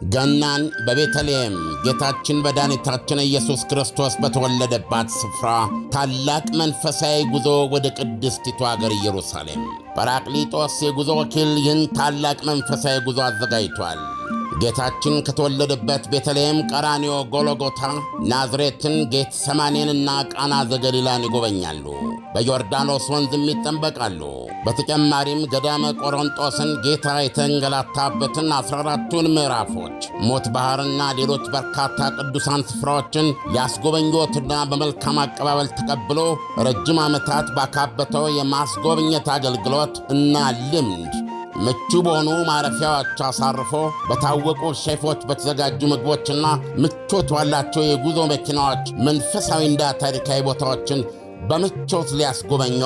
ገናን በቤተልሔም ጌታችን መድኃኒታችን ኢየሱስ ክርስቶስ በተወለደባት ስፍራ ታላቅ መንፈሳዊ ጉዞ ወደ ቅድስቲቱ አገር ኢየሩሳሌም ጰራቅሊጦስ የጉዞ ወኪል ይህን ታላቅ መንፈሳዊ ጉዞ አዘጋጅቷል። ጌታችን ከተወለደበት ቤተልሔም፣ ቀራንዮ፣ ጎልጎታ፣ ናዝሬትን፣ ጌቴሰማኔንና ቃና ዘገሊላን ይጎበኛሉ። በዮርዳኖስ ወንዝም ይጠመቃሉ። በተጨማሪም ገዳመ ቆሮንጦስን ጌታ የተንገላታበትን 14ቱን ምዕራፎች፣ ሞት ባሕርና ሌሎች በርካታ ቅዱሳን ስፍራዎችን ሊያስጎበኞትና በመልካም አቀባበል ተቀብሎ ረጅም ዓመታት ባካበተው የማስጎብኘት አገልግሎት እና ልምድ ምቹ በሆኑ ማረፊያዎች አሳርፎ በታወቁ ሼፎች በተዘጋጁ ምግቦችና ምቾት ባላቸው የጉዞ መኪናዎች መንፈሳዊና ታሪካዊ ቦታዎችን በምቾት ሊያስጎበኞ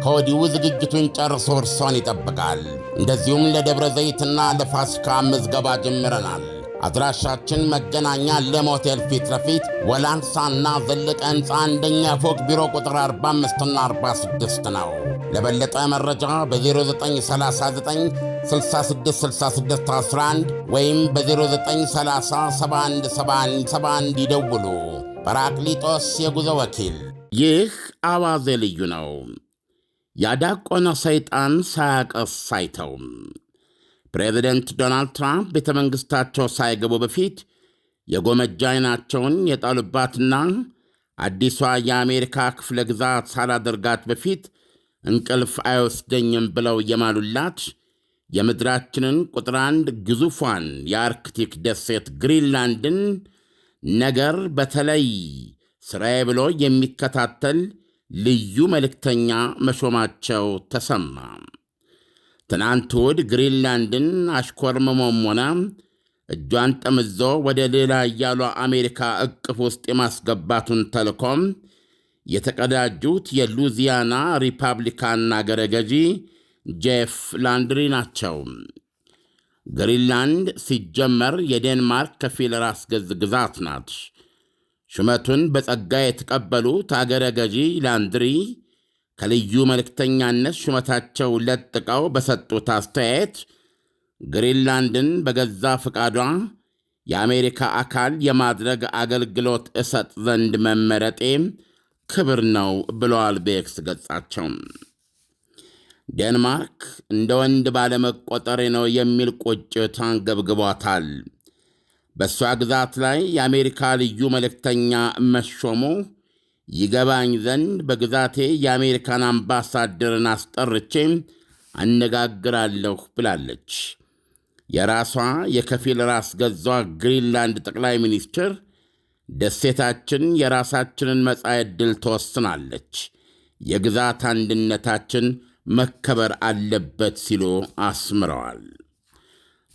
ከወዲሁ ዝግጅቱን ጨርሶ እርሶን ይጠብቃል። እንደዚሁም ለደብረ ዘይትና ለፋሲካ ምዝገባ ጀምረናል። አድራሻችን መገናኛ ለም ሆቴል ፊት ለፊት ወላንሳና ዘለቀ ሕንፃ አንደኛ ፎቅ ቢሮ ቁጥር 45ና 46 ነው። ለበለጠ መረጃ በ0939 666611 ወይም በ0930717171 ይደውሉ። ጰራቅሊጦስ የጉዞ ወኪል። ይህ አዋዜ ልዩ ነው። ያዳቆነ ሰይጣን ሳያቀስ አይተውም። ፕሬዚደንት ዶናልድ ትራምፕ ቤተ መንግሥታቸው ሳይገቡ በፊት የጎመጃ ዓይናቸውን የጣሉባትና አዲሷ የአሜሪካ ክፍለ ግዛት ሳላደርጋት በፊት እንቅልፍ አይወስደኝም ብለው የማሉላት የምድራችንን ቁጥር 1 ግዙፏን የአርክቲክ ደሴት ግሪንላንድን ነገር በተለይ ሥራዬ ብሎ የሚከታተል ልዩ መልእክተኛ መሾማቸው ተሰማ። ትናንት እሁድ ግሪንላንድን አሽኮርመሞም ሆነ እጇን ጠምዞ ወደ ሌላ እያሉ አሜሪካ ዕቅፍ ውስጥ የማስገባቱን ተልኮም የተቀዳጁት የሉዚያና ሪፐብሊካን አገረ ገዢ ጄፍ ላንድሪ ናቸው። ግሪንላንድ ሲጀመር የዴንማርክ ከፊል ራስ ገዝ ግዛት ናት። ሹመቱን በጸጋ የተቀበሉት አገረ ገዢ ላንድሪ ከልዩ መልእክተኛነት ሹመታቸው ለጥቀው በሰጡት አስተያየት ግሪንላንድን በገዛ ፈቃዷ የአሜሪካ አካል የማድረግ አገልግሎት እሰጥ ዘንድ መመረጤ ክብር ነው ብለዋል በኤክስ ገጻቸው። ዴንማርክ እንደ ወንድ ባለመቆጠሬ ነው የሚል ቁጭት አንገብግቧታል። በእሷ ግዛት ላይ የአሜሪካ ልዩ መልእክተኛ መሾሙ ይገባኝ ዘንድ በግዛቴ የአሜሪካን አምባሳደርን አስጠርቼ አነጋግራለሁ ብላለች። የራሷ የከፊል ራስ ገዟ ግሪንላንድ ጠቅላይ ሚኒስትር ደሴታችን የራሳችንን መጻኢ ዕድል ትወስናለች፣ የግዛት አንድነታችን መከበር አለበት ሲሉ አስምረዋል።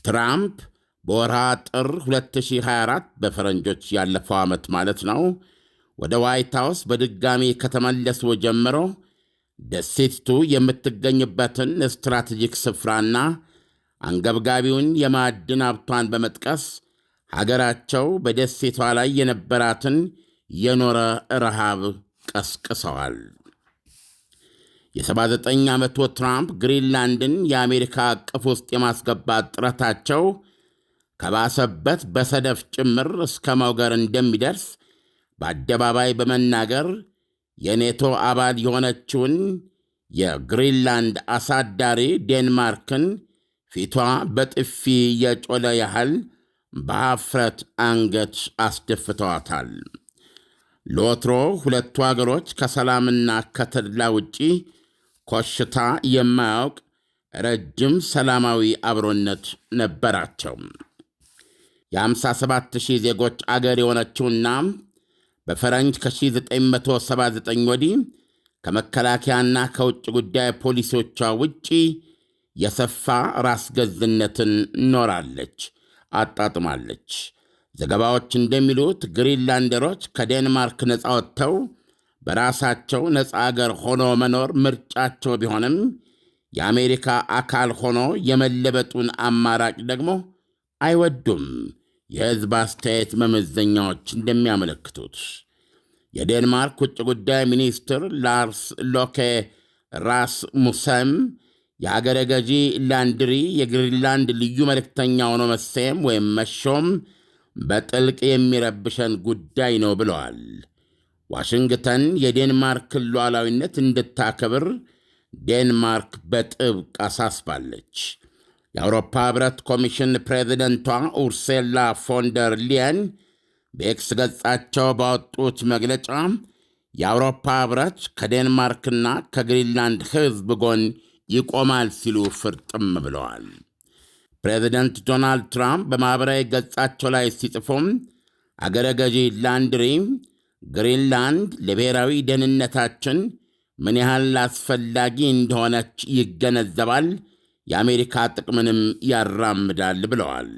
ትራምፕ በወርሃ ጥር 2024 በፈረንጆች ያለፈው ዓመት ማለት ነው ወደ ዋይት ሃውስ በድጋሚ ከተመለሱ ጀምሮ ደሴቲቱ የምትገኝበትን ስትራቴጂክ ስፍራና አንገብጋቢውን የማዕድን ሀብቷን በመጥቀስ ሀገራቸው በደሴቷ ላይ የነበራትን የኖረ ረሃብ ቀስቅሰዋል። የ79 ዓመቱ ትራምፕ ግሪንላንድን የአሜሪካ ዕቅፍ ውስጥ የማስገባት ጥረታቸው ከባሰበት በሰደፍ ጭምር እስከ መውገር እንደሚደርስ በአደባባይ በመናገር የኔቶ አባል የሆነችውን የግሪንላንድ አሳዳሪ ዴንማርክን ፊቷ በጥፊ የጮለ ያህል በአፍረት አንገት አስደፍተዋታል። ለወትሮ ሁለቱ አገሮች ከሰላምና ከተድላ ውጪ ኮሽታ የማያውቅ ረጅም ሰላማዊ አብሮነት ነበራቸው። የ57,000 ዜጎች አገር የሆነችውና በፈረንጅ ከ1979 ወዲህ ከመከላከያና ከውጭ ጉዳይ ፖሊሲዎቿ ውጪ የሰፋ ራስ ገዝነትን ኖራለች፣ አጣጥማለች። ዘገባዎች እንደሚሉት ግሪንላንደሮች ከዴንማርክ ነፃ ወጥተው በራሳቸው ነፃ አገር ሆኖ መኖር ምርጫቸው ቢሆንም የአሜሪካ አካል ሆኖ የመለበጡን አማራጭ ደግሞ አይወዱም። የሕዝብ አስተያየት መመዘኛዎች እንደሚያመለክቱት የዴንማርክ ውጭ ጉዳይ ሚኒስትር ላርስ ሎኬ ራስሙሰን የአገረ ገዢ ላንድሪ የግሪንላንድ ልዩ መልእክተኛ ሆኖ መሰየም ወይም መሾም በጥልቅ የሚረብሸን ጉዳይ ነው ብለዋል። ዋሽንግተን የዴንማርክን ሉዓላዊነት እንድታከብር ዴንማርክ በጥብቅ አሳስባለች። የአውሮፓ ኅብረት ኮሚሽን ፕሬዚደንቷ ኡርሴላ ፎንደር ሊየን በኤክስ ገጻቸው ባወጡት መግለጫ የአውሮፓ ኅብረት ከዴንማርክና ከግሪንላንድ ሕዝብ ጎን ይቆማል ሲሉ ፍርጥም ብለዋል። ፕሬዚደንት ዶናልድ ትራምፕ በማኅበራዊ ገጻቸው ላይ ሲጽፉም አገረ ገዢ ላንድሪ ግሪንላንድ ለብሔራዊ ደህንነታችን ምን ያህል አስፈላጊ እንደሆነች ይገነዘባል፣ የአሜሪካ ጥቅምንም ያራምዳል ብለዋል።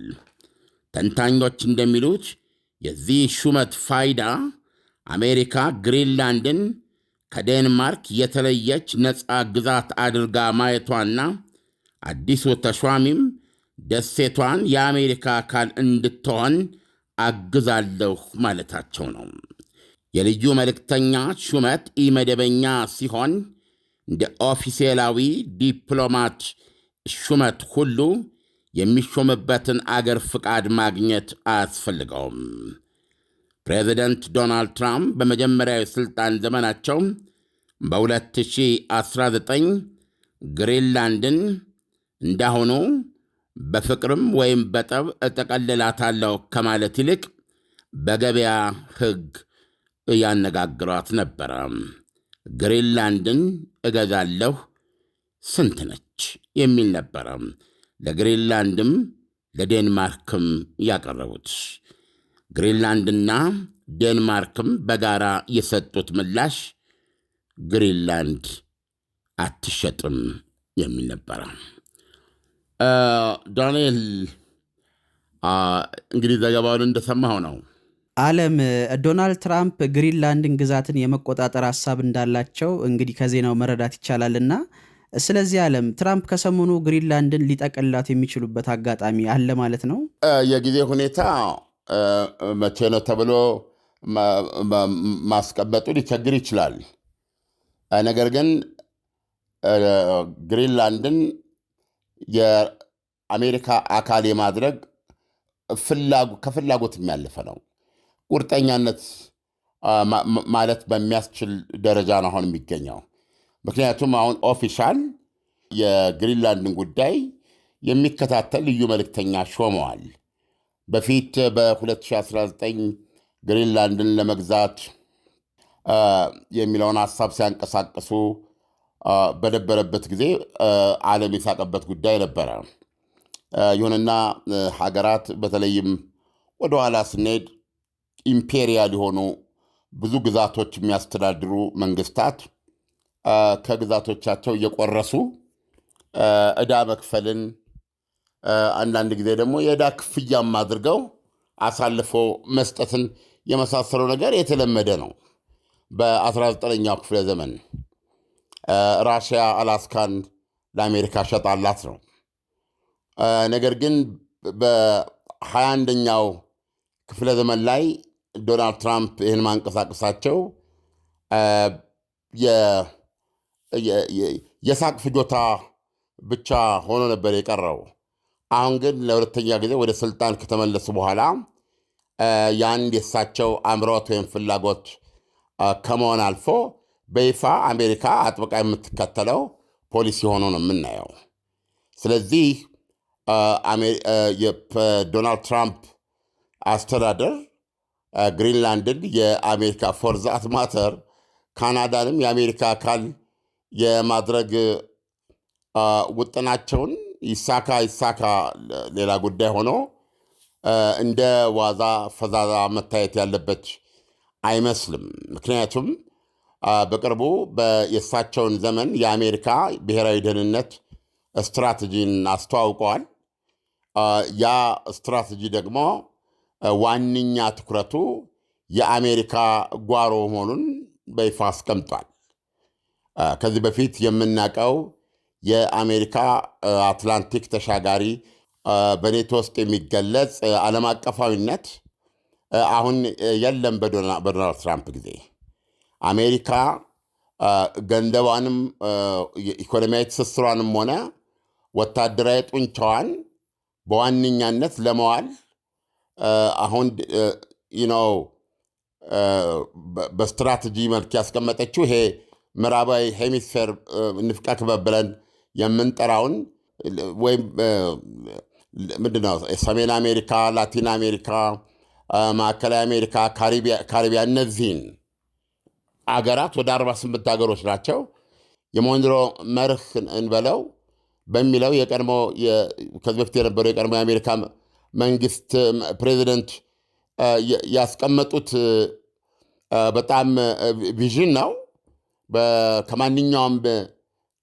ተንታኞች እንደሚሉት የዚህ ሹመት ፋይዳ አሜሪካ ግሪንላንድን ከዴንማርክ የተለየች ነፃ ግዛት አድርጋ ማየቷና አዲሱ ተሿሚም ደሴቷን የአሜሪካ አካል እንድትሆን አግዛለሁ ማለታቸው ነው። የልዩ መልእክተኛ ሹመት ኢመደበኛ ሲሆን እንደ ኦፊሴላዊ ዲፕሎማት ሹመት ሁሉ የሚሾምበትን አገር ፍቃድ ማግኘት አያስፈልገውም። ፕሬዚደንት ዶናልድ ትራምፕ በመጀመሪያው የሥልጣን ዘመናቸው በ2019 ግሪንላንድን እንዳሁኑ በፍቅርም ወይም በጠብ እጠቀልላታለሁ ከማለት ይልቅ በገበያ ሕግ ያነጋግሯት ነበረ። ግሪንላንድን እገዛለሁ ስንት ነች የሚል ነበረ ለግሪንላንድም ለዴንማርክም ያቀረቡት። ግሪንላንድና ዴንማርክም በጋራ የሰጡት ምላሽ ግሪንላንድ አትሸጥም የሚል ነበረ። ዳንኤል፣ እንግዲህ ዘገባውን እንደሰማኸው ነው። ዓለም ዶናልድ ትራምፕ ግሪንላንድን ግዛትን የመቆጣጠር ሐሳብ እንዳላቸው እንግዲህ ከዜናው መረዳት ይቻላልና፣ ስለዚህ ዓለም ትራምፕ ከሰሞኑ ግሪንላንድን ሊጠቀልላት የሚችሉበት አጋጣሚ አለ ማለት ነው። የጊዜ ሁኔታ መቼ ነው ተብሎ ማስቀመጡ ሊቸግር ይችላል። ነገር ግን ግሪንላንድን የአሜሪካ አካል የማድረግ ከፍላጎት የሚያልፈ ነው። ቁርጠኛነት ማለት በሚያስችል ደረጃ ነው አሁን የሚገኘው። ምክንያቱም አሁን ኦፊሻል የግሪንላንድን ጉዳይ የሚከታተል ልዩ መልእክተኛ ሾመዋል። በፊት በ2019 ግሪንላንድን ለመግዛት የሚለውን ሐሳብ ሲያንቀሳቅሱ በነበረበት ጊዜ ዓለም የሳቀበት ጉዳይ ነበረ። ይሁንና ሀገራት በተለይም ወደኋላ ስንሄድ ኢምፔሪያል የሆኑ ብዙ ግዛቶች የሚያስተዳድሩ መንግስታት ከግዛቶቻቸው እየቆረሱ ዕዳ መክፈልን አንዳንድ ጊዜ ደግሞ የዕዳ ክፍያም አድርገው አሳልፎ መስጠትን የመሳሰለው ነገር የተለመደ ነው። በ19ኛው ክፍለ ዘመን ራሽያ አላስካን ለአሜሪካ ሸጣላት ነው። ነገር ግን በ21ኛው ክፍለ ዘመን ላይ ዶናልድ ትራምፕ ይህን ማንቀሳቀሳቸው የሳቅ ፍጆታ ብቻ ሆኖ ነበር የቀረው። አሁን ግን ለሁለተኛ ጊዜ ወደ ስልጣን ከተመለሱ በኋላ የአንድ የሳቸው አምሮት ወይም ፍላጎት ከመሆን አልፎ በይፋ አሜሪካ አጥብቃ የምትከተለው ፖሊሲ ሆኖ ነው የምናየው። ስለዚህ ዶናልድ ትራምፕ አስተዳደር ግሪንላንድን የአሜሪካ ፎርዛት ማተር ካናዳንም የአሜሪካ አካል የማድረግ ውጥናቸውን ይሳካ ሌላ ጉዳይ ሆኖ እንደ ዋዛ ፈዛዛ መታየት ያለበት አይመስልም። ምክንያቱም በቅርቡ የእሳቸውን ዘመን የአሜሪካ ብሔራዊ ደህንነት ስትራቴጂን አስተዋውቀዋል። ያ ስትራቴጂ ደግሞ ዋነኛ ትኩረቱ የአሜሪካ ጓሮ መሆኑን በይፋ አስቀምጧል። ከዚህ በፊት የምናውቀው የአሜሪካ አትላንቲክ ተሻጋሪ በኔቶ ውስጥ የሚገለጽ ዓለም አቀፋዊነት አሁን የለም። በዶናልድ ትራምፕ ጊዜ አሜሪካ ገንዘቧንም ኢኮኖሚያዊ ትስስሯንም ሆነ ወታደራዊ ጡንቻዋን በዋነኛነት ለመዋል አሁን በስትራቴጂ መልክ ያስቀመጠችው ይሄ ምዕራባዊ ሄሚስፌር ንፍቀ ክበብ ብለን የምንጠራውን ወይም ምንድነው ሰሜን አሜሪካ፣ ላቲን አሜሪካ፣ ማዕከላዊ አሜሪካ፣ ካሪቢያ እነዚህን አገራት ወደ 48 ሀገሮች ናቸው። የሞንሮ መርህ እንበለው በሚለው የቀድሞ ከዚህ በፊት የነበረው የቀድሞ የአሜሪካ መንግስት ፕሬዚደንት ያስቀመጡት በጣም ቪዥን ነው። ከማንኛውም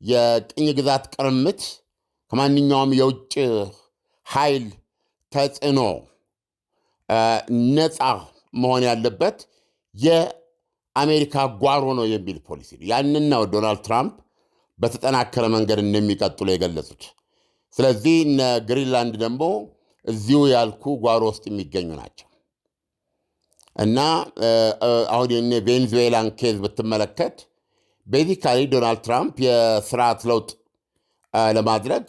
የቅኝ ግዛት ቅርምት ከማንኛውም የውጭ ኃይል ተጽዕኖ ነፃ መሆን ያለበት የአሜሪካ ጓሮ ነው የሚል ፖሊሲ ነው። ያንን ነው ዶናልድ ትራምፕ በተጠናከረ መንገድ እንደሚቀጥሉ የገለጹት። ስለዚህ እነ ግሪንላንድ ደግሞ እዚሁ ያልኩ ጓሮ ውስጥ የሚገኙ ናቸው እና አሁን የቬኔዙዌላን ኬዝ ብትመለከት ቤዚካሊ ዶናልድ ትራምፕ የስርዓት ለውጥ ለማድረግ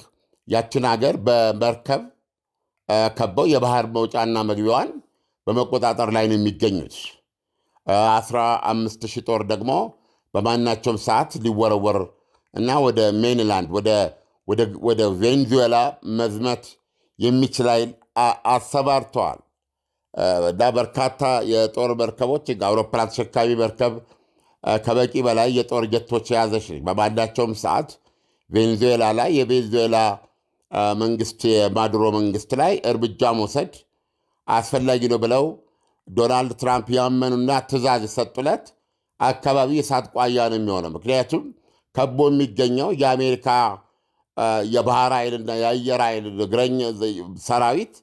ያችን ሀገር በመርከብ ከበው የባህር መውጫና መግቢያዋን በመቆጣጠር ላይ ነው የሚገኙት። 15,000 ጦር ደግሞ በማናቸውም ሰዓት ሊወረወር እና ወደ ሜንላንድ ወደ ቬኔዙዌላ መዝመት የሚችል ኃይል አሰማርተዋል እና በርካታ የጦር መርከቦች አውሮፕላን ተሸካሚ መርከብ ከበቂ በላይ የጦር ጀቶች የያዘች በማናቸውም ሰዓት ቬኔዙዌላ ላይ የቬኔዙዌላ መንግስት የማዱሮ መንግስት ላይ እርምጃ መውሰድ አስፈላጊ ነው ብለው ዶናልድ ትራምፕ ያመኑና ትዕዛዝ የሰጡለት አካባቢ የእሳት ቋያ ነው የሚሆነው። ምክንያቱም ከቦ የሚገኘው የአሜሪካ የባህር ኃይልና የአየር ኃይል እግረኛ ሰራዊት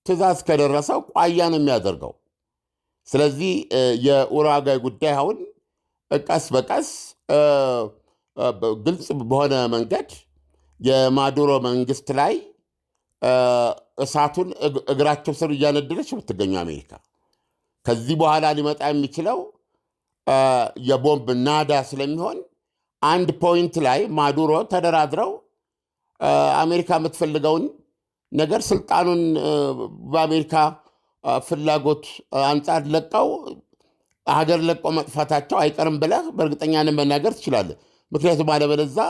ትዕዛዝ ከደረሰው ቋያ ነው የሚያደርገው። ስለዚህ የኡራጓይ ጉዳይ አሁን ቀስ በቀስ ግልጽ በሆነ መንገድ የማዱሮ መንግስት ላይ እሳቱን እግራቸው ስር እያነደረች የምትገኘው አሜሪካ ከዚህ በኋላ ሊመጣ የሚችለው የቦምብ ናዳ ስለሚሆን አንድ ፖይንት ላይ ማዱሮ ተደራድረው አሜሪካ የምትፈልገውን ነገር ስልጣኑን በአሜሪካ ፍላጎት አንጻር ለቀው ሀገር ለቀው መጥፋታቸው አይቀርም ብለህ በእርግጠኛነት መናገር ትችላለህ። ምክንያቱም አለበለዚያ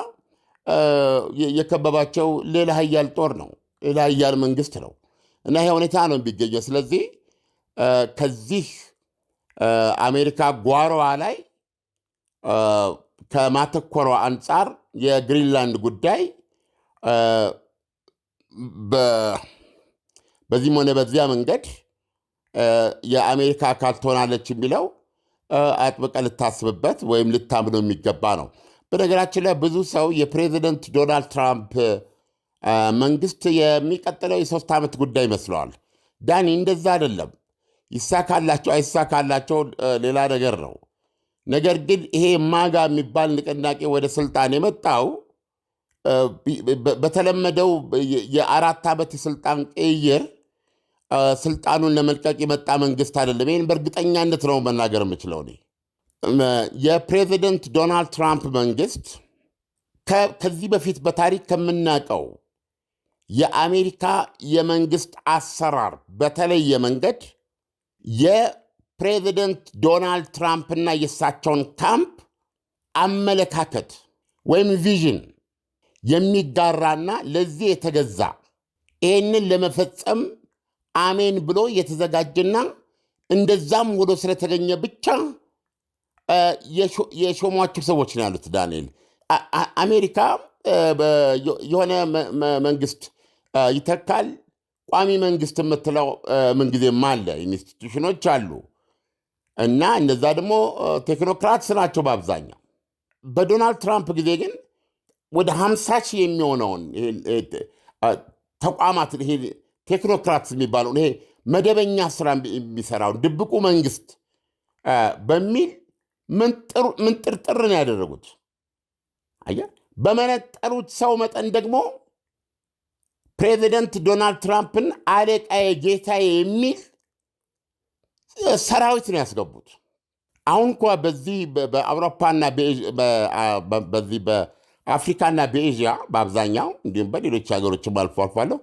የከበባቸው ሌላ ሀያል ጦር ነው፣ ሌላ ሀያል መንግስት ነው እና ይሄ ሁኔታ ነው የሚገኘው። ስለዚህ ከዚህ አሜሪካ ጓሮዋ ላይ ከማተኮሯ አንጻር የግሪንላንድ ጉዳይ በዚህም ሆነ በዚያ መንገድ የአሜሪካ አካል ትሆናለች የሚለው አጥብቀ ልታስብበት ወይም ልታምነው የሚገባ ነው። በነገራችን ላይ ብዙ ሰው የፕሬዚደንት ዶናልድ ትራምፕ መንግስት የሚቀጥለው የ3 ዓመት ጉዳይ ይመስለዋል። ዳኒ እንደዛ አይደለም። ይሳካላቸው አይሳካላቸው ሌላ ነገር ነው። ነገር ግን ይሄ ማጋ የሚባል ንቅናቄ ወደ ስልጣን የመጣው በተለመደው የ4 ዓመት የስልጣን ቅይር ስልጣኑን ለመልቀቅ የመጣ መንግስት አይደለም። ይህን በእርግጠኛነት ነው መናገር የምችለው እኔ። የፕሬዚደንት ዶናልድ ትራምፕ መንግስት ከዚህ በፊት በታሪክ ከምናውቀው የአሜሪካ የመንግስት አሰራር በተለየ መንገድ የፕሬዚደንት ዶናልድ ትራምፕና የእሳቸውን ካምፕ አመለካከት ወይም ቪዥን የሚጋራና ለዚህ የተገዛ ይህንን ለመፈጸም አሜን ብሎ የተዘጋጀና እንደዛም ሆኖ ስለተገኘ ብቻ የሾሟቸው ሰዎች ነው ያሉት። ዳንኤል አሜሪካ የሆነ መንግስት ይተካል፣ ቋሚ መንግስት የምትለው ምንጊዜም አለ፣ ኢንስቲቱሽኖች አሉ እና እነዛ ደግሞ ቴክኖክራትስ ናቸው በአብዛኛው። በዶናልድ ትራምፕ ጊዜ ግን ወደ 50 ሺህ የሚሆነውን ተቋማት ይሄ ቴክኖክራትስ የሚባለው ይሄ መደበኛ ስራ የሚሰራውን ድብቁ መንግስት በሚል ምንጥርጥር ነው ያደረጉት። አየህ፣ በመነጠሩት ሰው መጠን ደግሞ ፕሬዚደንት ዶናልድ ትራምፕን አለቃዬ ጌታዬ የሚል ሰራዊት ነው ያስገቡት። አሁን እንኳ በዚህ በአውሮፓና በዚህ በአፍሪካና በኤዥያ በአብዛኛው እንዲሁም በሌሎች ሀገሮችም አልፎ አልፎ አለው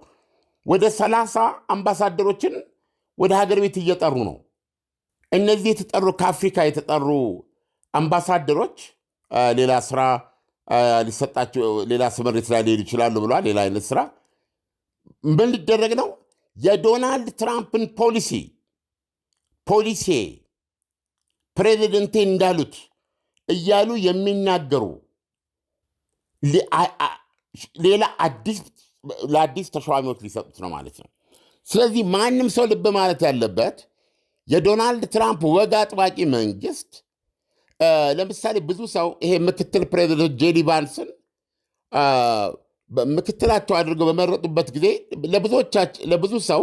ወደ 30 አምባሳደሮችን ወደ ሀገር ቤት እየጠሩ ነው። እነዚህ የተጠሩ ከአፍሪካ የተጠሩ አምባሳደሮች ሌላ ስራ ሊሰጣቸው ሌላ ስምሪት ላይ ሊሄዱ ይችላሉ ብሏል። ሌላ አይነት ስራ ምን ሊደረግ ነው? የዶናልድ ትራምፕን ፖሊሲ ፕሬዚደንቴ እንዳሉት እያሉ የሚናገሩ ሌላ ለአዲስ ተሿሚዎች ሊሰጡት ነው ማለት ነው። ስለዚህ ማንም ሰው ልብ ማለት ያለበት የዶናልድ ትራምፕ ወግ አጥባቂ መንግስት ለምሳሌ ብዙ ሰው ይሄ ምክትል ፕሬዚደንት ጄዲ ቫንስን ምክትላቸው አድርገው በመረጡበት ጊዜ ለብዙ ሰው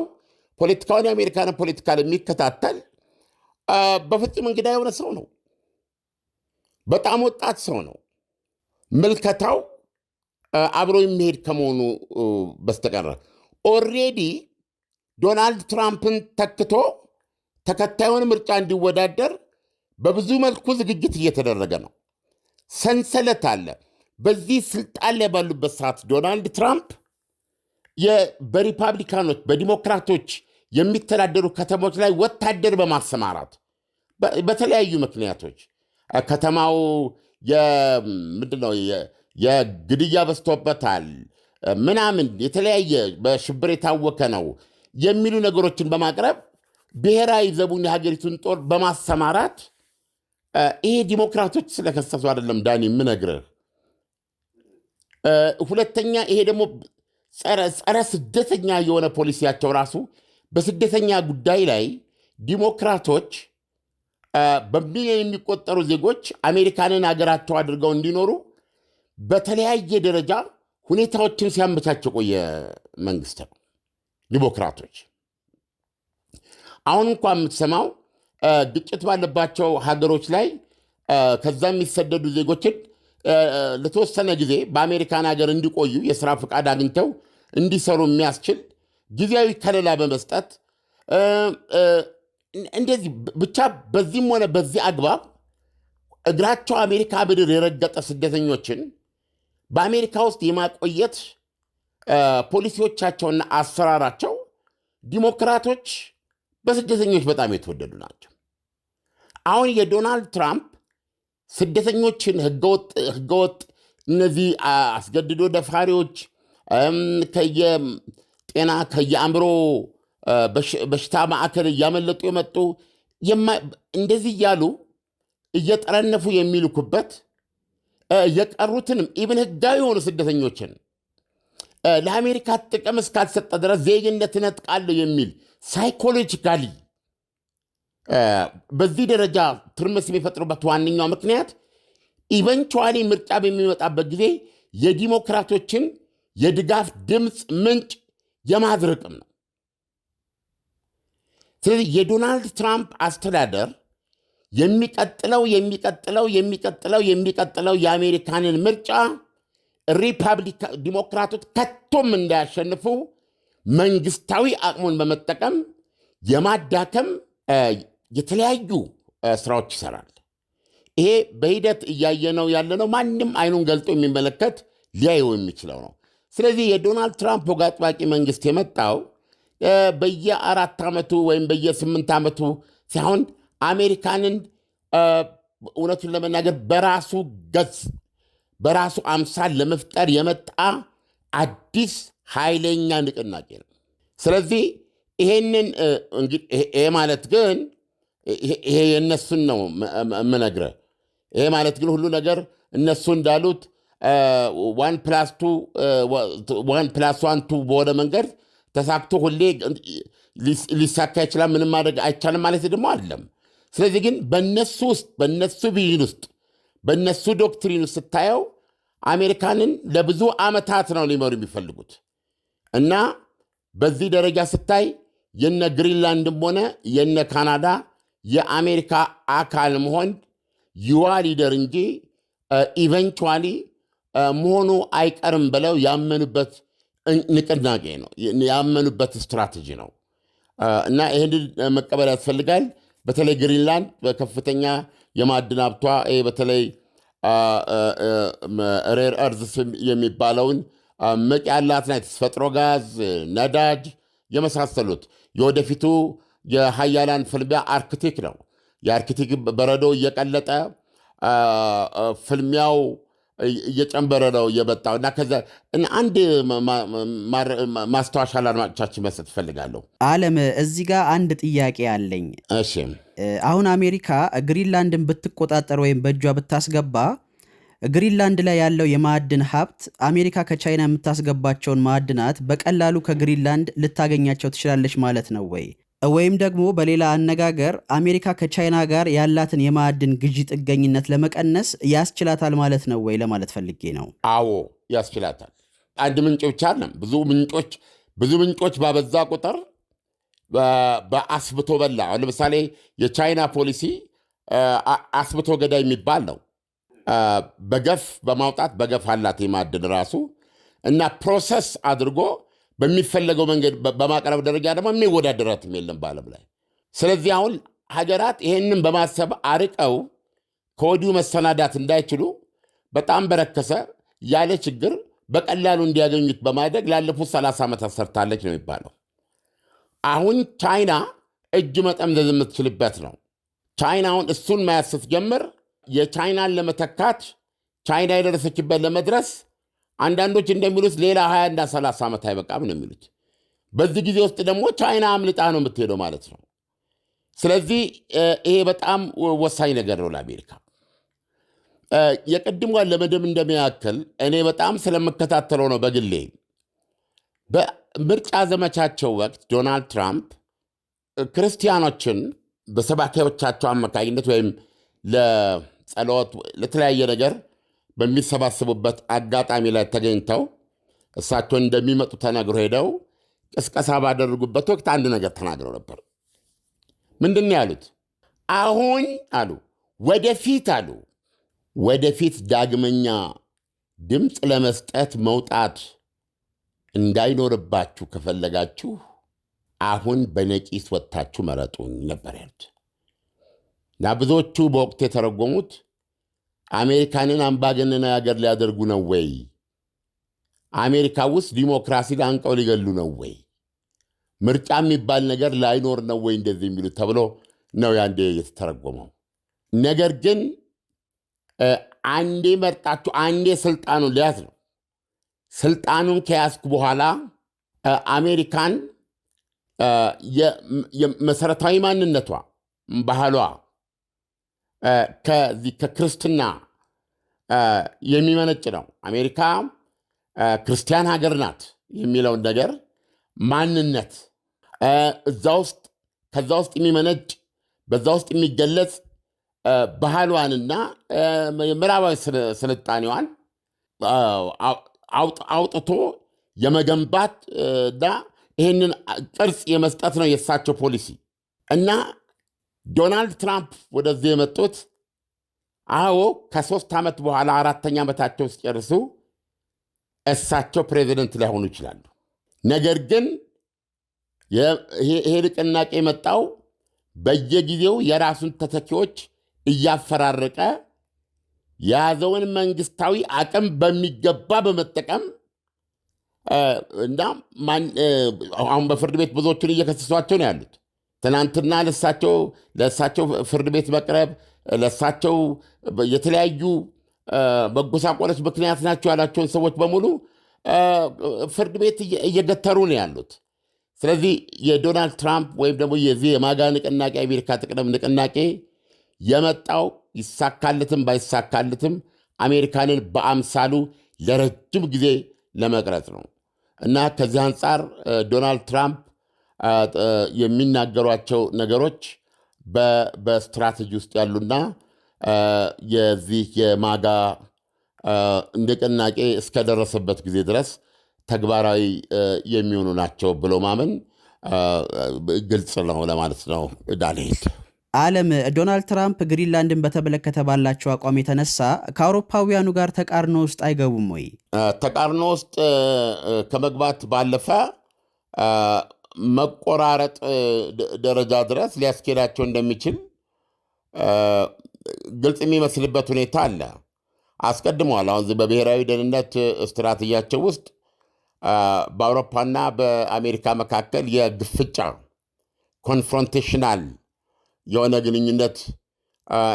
ፖለቲካውን የአሜሪካንን ፖለቲካ የሚከታተል በፍጹም እንግዳ የሆነ ሰው ነው። በጣም ወጣት ሰው ነው። ምልከታው አብሮ የሚሄድ ከመሆኑ በስተቀር ኦልሬዲ ዶናልድ ትራምፕን ተክቶ ተከታዩን ምርጫ እንዲወዳደር በብዙ መልኩ ዝግጅት እየተደረገ ነው። ሰንሰለት አለ። በዚህ ስልጣን ላይ ባሉበት ሰዓት ዶናልድ ትራምፕ በሪፐብሊካኖች በዲሞክራቶች የሚተዳደሩ ከተሞች ላይ ወታደር በማሰማራት በተለያዩ ምክንያቶች ከተማው ምንድነው የግድያ በዝቶበታል ምናምን የተለያየ በሽብር የታወከ ነው የሚሉ ነገሮችን በማቅረብ ብሔራዊ ዘቡን የሀገሪቱን ጦር በማሰማራት ይሄ ዲሞክራቶች ስለከሰሱ አይደለም ዳኒ የምነግርህ። ሁለተኛ ይሄ ደግሞ ጸረ ስደተኛ የሆነ ፖሊሲያቸው ራሱ በስደተኛ ጉዳይ ላይ ዲሞክራቶች በሚሊዮን የሚቆጠሩ ዜጎች አሜሪካንን ሀገራቸው አድርገው እንዲኖሩ በተለያየ ደረጃ ሁኔታዎችን ሲያመቻች የቆየ መንግስት ነው ዲሞክራቶች። አሁን እንኳን የምትሰማው ግጭት ባለባቸው ሀገሮች ላይ ከዛ የሚሰደዱ ዜጎችን ለተወሰነ ጊዜ በአሜሪካን ሀገር እንዲቆዩ የሥራ ፈቃድ አግኝተው እንዲሰሩ የሚያስችል ጊዜያዊ ከለላ በመስጠት እንደዚህ ብቻ በዚህም ሆነ በዚህ አግባብ እግራቸው አሜሪካ ምድር የረገጠ ስደተኞችን በአሜሪካ ውስጥ የማቆየት ፖሊሲዎቻቸውና አሰራራቸው ዲሞክራቶች በስደተኞች በጣም የተወደዱ ናቸው። አሁን የዶናልድ ትራምፕ ስደተኞችን ህገወጥ እነዚህ አስገድዶ ደፋሪዎች ከየጤና ከየአእምሮ በሽታ ማዕከል እያመለጡ የመጡ እንደዚህ እያሉ እየጠረነፉ የሚልኩበት የቀሩትንም ኢብን ህጋዊ የሆኑ ስደተኞችን ለአሜሪካ ጥቅም እስካልሰጠ ድረስ ዜግነት እነጥቃለሁ የሚል ሳይኮሎጂካሊ በዚህ ደረጃ ትርምስ የሚፈጥሩበት ዋነኛው ምክንያት ኢቨንቹዋሊ ምርጫ በሚመጣበት ጊዜ የዲሞክራቶችን የድጋፍ ድምፅ ምንጭ የማድረቅም ነው። ስለዚህ የዶናልድ ትራምፕ አስተዳደር የሚቀጥለው የአሜሪካንን ምርጫ ዲሞክራቶች ከቶም እንዳያሸንፉ መንግስታዊ አቅሙን በመጠቀም የማዳከም የተለያዩ ስራዎች ይሰራል። ይሄ በሂደት እያየነው ያለነው ማንም አይኑን ገልጦ የሚመለከት ሊያየው የሚችለው ነው። ስለዚህ የዶናልድ ትራምፕ ወግ አጥባቂ መንግስት የመጣው በየ4 ዓመቱ ወይም በየ8 ዓመቱ ሳይሆን አሜሪካንን እውነቱን ለመናገር በራሱ ገጽ በራሱ አምሳል ለመፍጠር የመጣ አዲስ ኃይለኛ ንቅናቄ ነው። ስለዚህ ይሄንን ይሄ ማለት ግን ይሄ የእነሱን ነው የምነግርህ። ይሄ ማለት ግን ሁሉ ነገር እነሱ እንዳሉት 1+1=2 በሆነ መንገድ ተሳክቶ ሁሌ ሊሳካ ይችላል፣ ምንም ማድረግ አይቻልም ማለት ደግሞ አይደለም። ስለዚህ ግን በእነሱ ውስጥ በእነሱ ቪዥን ውስጥ በእነሱ ዶክትሪን ውስጥ ስታየው አሜሪካንን ለብዙ ዓመታት ነው ሊመሩ የሚፈልጉት እና በዚህ ደረጃ ስታይ የነ ግሪንላንድም ሆነ የነ ካናዳ የአሜሪካ አካል መሆን ዩዋ ሊደር እንጂ ኢቨንቹዋሊ መሆኑ አይቀርም ብለው ያመኑበት ንቅናቄ ነው፣ ያመኑበት ስትራቴጂ ነው እና ይህንን መቀበል ያስፈልጋል። በተለይ ግሪንላንድ በከፍተኛ የማዕድን ሀብቷ በተለይ ሬር እርዝስ የሚባለውን ምቅ ያላት ናት። ተፈጥሮ ጋዝ፣ ነዳጅ የመሳሰሉት የወደፊቱ የሀያላን ፍልሚያ አርክቲክ ነው። የአርክቲክ በረዶ እየቀለጠ ፍልሚያው እየጨመረ ነው የመጣው እና አንድ ማስታወሻ ለአድማጮቻችን መስጠት እፈልጋለሁ። አለም እዚህ ጋር አንድ ጥያቄ አለኝ። እሺ፣ አሁን አሜሪካ ግሪንላንድን ብትቆጣጠር ወይም በእጇ ብታስገባ ግሪንላንድ ላይ ያለው የማዕድን ሀብት አሜሪካ ከቻይና የምታስገባቸውን ማዕድናት በቀላሉ ከግሪንላንድ ልታገኛቸው ትችላለች ማለት ነው ወይ? ወይም ደግሞ በሌላ አነጋገር አሜሪካ ከቻይና ጋር ያላትን የማዕድን ግዢ ጥገኝነት ለመቀነስ ያስችላታል ማለት ነው ወይ ለማለት ፈልጌ ነው። አዎ ያስችላታል። አንድ ምንጭ ብቻ አይደለም፣ ብዙ ምንጮች ባበዛ ቁጥር በአስብቶ በላ። ለምሳሌ የቻይና ፖሊሲ አስብቶ ገዳይ የሚባል ነው። በገፍ በማውጣት በገፍ አላት የማዕድን ራሱ እና ፕሮሰስ አድርጎ በሚፈለገው መንገድ በማቅረብ ደረጃ ደግሞ የሚወዳደራትም የለም በዓለም ላይ። ስለዚህ አሁን ሀገራት ይህንን በማሰብ አርቀው ከወዲሁ መሰናዳት እንዳይችሉ በጣም በረከሰ ያለ ችግር በቀላሉ እንዲያገኙት በማድረግ ላለፉት 30 ዓመታት ሰርታለች ነው የሚባለው። አሁን ቻይና እጅ መጠምዘዝ የምትችልበት ነው። ቻይና አሁን እሱን መያዝ ስትጀምር የቻይናን ለመተካት ቻይና የደረሰችበት ለመድረስ አንዳንዶች እንደሚሉት ሌላ 20 እና 30 ዓመት አይበቃም ነው የሚሉት። በዚህ ጊዜ ውስጥ ደግሞ ቻይና አምልጣ ነው የምትሄደው ማለት ነው። ስለዚህ ይሄ በጣም ወሳኝ ነገር ነው ለአሜሪካ። የቅድሟን ለመደም እንደሚያክል እኔ በጣም ስለምከታተለው ነው በግሌ። በምርጫ ዘመቻቸው ወቅት ዶናልድ ትራምፕ ክርስቲያኖችን በሰባኪዎቻቸው አማካኝነት ወይም ለጸሎት ለተለያየ ነገር በሚሰባሰቡበት አጋጣሚ ላይ ተገኝተው እሳቸውን እንደሚመጡ ተናግሮ ሄደው ቅስቀሳ ባደረጉበት ወቅት አንድ ነገር ተናግረው ነበር። ምንድን ነው ያሉት? አሁን አሉ ወደፊት ዳግመኛ ድምፅ ለመስጠት መውጣት እንዳይኖርባችሁ ከፈለጋችሁ አሁን በነቂስ ወጥታችሁ መረጡኝ ነበር ያሉት። እና ብዙዎቹ በወቅቱ የተረጎሙት አሜሪካንን አምባገነናዊ ሀገር ሊያደርጉ ነው ወይ? አሜሪካ ውስጥ ዲሞክራሲን አንቀው ሊገሉ ነው ወይ? ምርጫ የሚባል ነገር ላይኖር ነው ወይ? እንደዚህ የሚሉት ተብሎ ነው ያንዴ የተተረጎመው። ነገር ግን አንዴ መርጣችሁ አንዴ ስልጣኑን ሊያዝ ነው። ስልጣኑን ከያዝኩ በኋላ አሜሪካን የመሰረታዊ ማንነቷ፣ ባህሏ ከክርስትና የሚመነጭ ነው። አሜሪካ ክርስቲያን ሀገር ናት የሚለውን ነገር ማንነት ከዛ ውስጥ የሚመነጭ በዛ ውስጥ የሚገለጽ ባህሏንና ምዕራባዊ ስልጣኔዋን አውጥቶ የመገንባት እና ይህንን ቅርጽ የመስጠት ነው የእሳቸው ፖሊሲ እና ዶናልድ ትራምፕ ወደዚህ የመጡት ከ3 ዓመት በኋላ 4ኛ ዓመታቸው ሲጨርሱ እሳቸው ፕሬዚደንት ላይሆኑ ይችላሉ። ነገር ግን ይሄ ንቅናቄ የመጣው በየጊዜው የራሱን ተተኪዎች እያፈራረቀ የያዘውን መንግስታዊ አቅም በሚገባ በመጠቀም እና አሁን በፍርድ ቤት ብዙዎቹን እየከሰሷቸው ነው ያሉት። ትናንትና ለእሳቸው ፍርድ ቤት መቅረብ ለእሳቸው የተለያዩ መጎሳቆሎች ምክንያት ናቸው ያላቸውን ሰዎች በሙሉ ፍርድ ቤት እየገተሩ ነው ያሉት። ስለዚህ የዶናልድ ትራምፕ ወይም ደግሞ የዚህ የማጋ ንቅናቄ የአሜሪካ ጥቅም ንቅናቄ የመጣው ይሳካልትም ባይሳካልትም አሜሪካንን በአምሳሉ ለረጅም ጊዜ ለመቅረጽ ነው እና ከዚህ አንጻር ዶናልድ ትራምፕ የሚናገሯቸው ነገሮች በስትራቴጂ ውስጥ ያሉና የዚህ የማጋ ንቅናቄ እስከደረሰበት ጊዜ ድረስ ተግባራዊ የሚሆኑ ናቸው ብሎ ማመን ግልጽ ነው ለማለት ነው። ዳንኤል አለም፣ ዶናልድ ትራምፕ ግሪንላንድን በተመለከተ ባላቸው አቋም የተነሳ ከአውሮፓውያኑ ጋር ተቃርኖ ውስጥ አይገቡም ወይ? ተቃርኖ ውስጥ ከመግባት ባለፈ መቆራረጥ ደረጃ ድረስ ሊያስኬዳቸው እንደሚችል ግልጽ የሚመስልበት ሁኔታ አለ። አስቀድመዋል። አሁን በብሔራዊ ደህንነት ስትራቴጂያቸው ውስጥ በአውሮፓና በአሜሪካ መካከል የግፍጫ ኮንፍሮንቴሽናል የሆነ ግንኙነት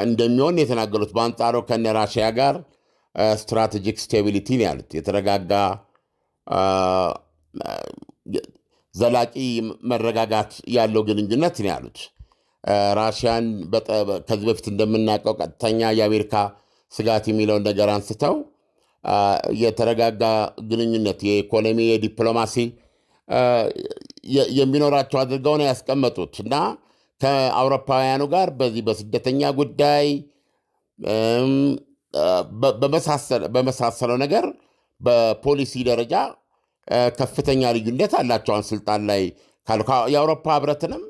እንደሚሆን የተናገሩት። በአንጻሩ ከነ ራሽያ ጋር ስትራቴጂክ ስቴቢሊቲ ነው ያሉት። የተረጋጋ ዘላቂ መረጋጋት ያለው ግንኙነት ነው ያሉት። ራሽያን ከዚህ በፊት እንደምናውቀው ቀጥተኛ የአሜሪካ ስጋት የሚለውን ነገር አንስተው የተረጋጋ ግንኙነት የኢኮኖሚ፣ የዲፕሎማሲ የሚኖራቸው አድርገው ነው ያስቀመጡት እና ከአውሮፓውያኑ ጋር በዚህ በስደተኛ ጉዳይ በመሳሰለው ነገር በፖሊሲ ደረጃ ከፍተኛ ልዩነት አላቸውን ስልጣን ላይ የአውሮፓ ህብረትንም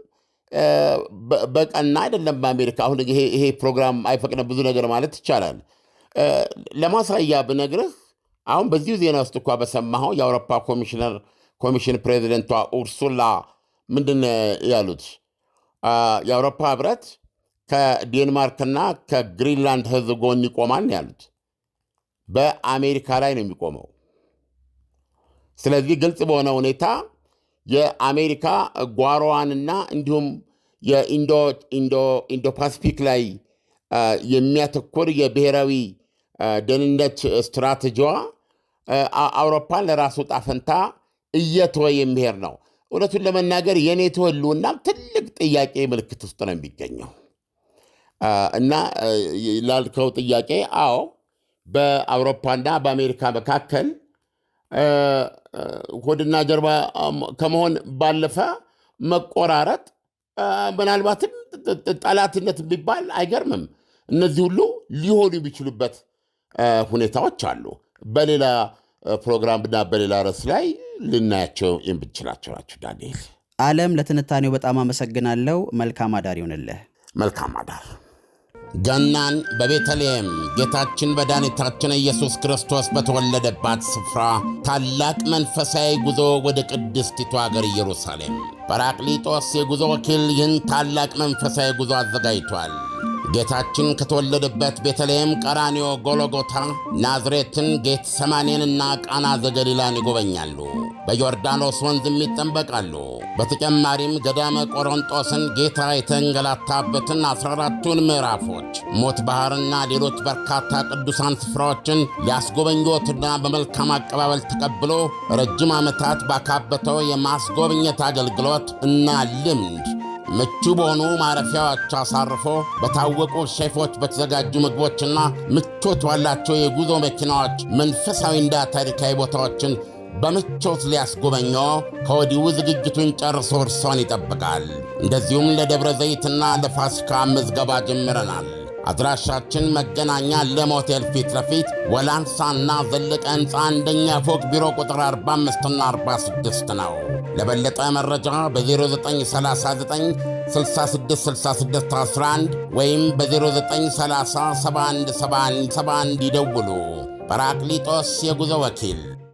በቀና አይደለም በአሜሪካ። አሁን ይሄ ፕሮግራም አይፈቅድም ብዙ ነገር ማለት ይቻላል። ለማሳያ ብነግርህ አሁን በዚሁ ዜና ውስጥ እኳ በሰማኸው የአውሮፓ ኮሚሽን ፕሬዚደንቷ ኡርሱላ ምንድን ያሉት የአውሮፓ ህብረት ከዴንማርክና ከግሪንላንድ ህዝብ ጎን ይቆማል ያሉት። በአሜሪካ ላይ ነው የሚቆመው። ስለዚህ ግልጽ በሆነ ሁኔታ የአሜሪካ ጓሮዋንና እንዲሁም የኢንዶ ፓሲፊክ ላይ የሚያተኩር የብሔራዊ ደህንነት ስትራቴጂዋ አውሮፓን ለራሱ ጣፈንታ እየተወ የሚሄድ ነው። እውነቱን ለመናገር የኔቶ ህልውና ትልቅ ጥያቄ ምልክት ውስጥ ነው የሚገኘው እና ላልከው ጥያቄ አዎ በአውሮፓና በአሜሪካ መካከል ሆድና ጀርባ ከመሆን ባለፈ መቆራረጥ ምናልባትም ጠላትነት ቢባል አይገርምም። እነዚህ ሁሉ ሊሆኑ የሚችሉበት ሁኔታዎች አሉ። በሌላ ፕሮግራምና በሌላ ርዕስ ላይ ልናያቸው የምንችላቸው ናቸው። ዳንኤል ዓለም፣ ለትንታኔው በጣም አመሰግናለሁ። መልካም አዳር ይሆንልህ። መልካም አዳር። ገናን በቤተልሔም ጌታችን መድኃኒታችን ኢየሱስ ክርስቶስ በተወለደባት ስፍራ ታላቅ መንፈሳዊ ጉዞ ወደ ቅድስቲቱ አገር ኢየሩሳሌም ጰራቅሊጦስ የጉዞ ወኪል ይህን ታላቅ መንፈሳዊ ጉዞ አዘጋጅቷል። ጌታችን ከተወለደበት ቤተልሔም፣ ቀራንዮ፣ ጎልጎታ፣ ናዝሬትን፣ ጌተሰማኔንና ቃና ዘገሊላን ይጎበኛሉ። በዮርዳኖስ ወንዝም ይጠመቃሉ። በተጨማሪም ገዳመ ቆሮንጦስን ጌታ የተንገላታበትን 14ቱን ምዕራፎች፣ ሞት ባሕርና ሌሎች በርካታ ቅዱሳን ስፍራዎችን ሊያስጎበኞትና በመልካም አቀባበል ተቀብሎ ረጅም ዓመታት ባካበተው የማስጎብኘት አገልግሎት እና ልምድ ምቹ በሆኑ ማረፊያዎች አሳርፎ በታወቁ ሼፎች በተዘጋጁ ምግቦችና ምቾት ባላቸው የጉዞ መኪናዎች መንፈሳዊና ታሪካዊ ቦታዎችን በምቾት ሊያስጎበኞ ከወዲሁ ዝግጅቱን ጨርሶ እርሶን ይጠብቃል። እንደዚሁም ለደብረ ዘይትና ለፋሲካ ምዝገባ ጀምረናል። አድራሻችን መገናኛ ለም ሆቴል ፊት ለፊት ወላንሳና ዘለቀ ሕንፃ አንደኛ ፎቅ ቢሮ ቁጥር 45ና 46 ነው። ለበለጠ መረጃ በ0939 666611 ወይም በ0930 717171 ይደውሉ። ጰራቅሊጦስ የጉዞ ወኪል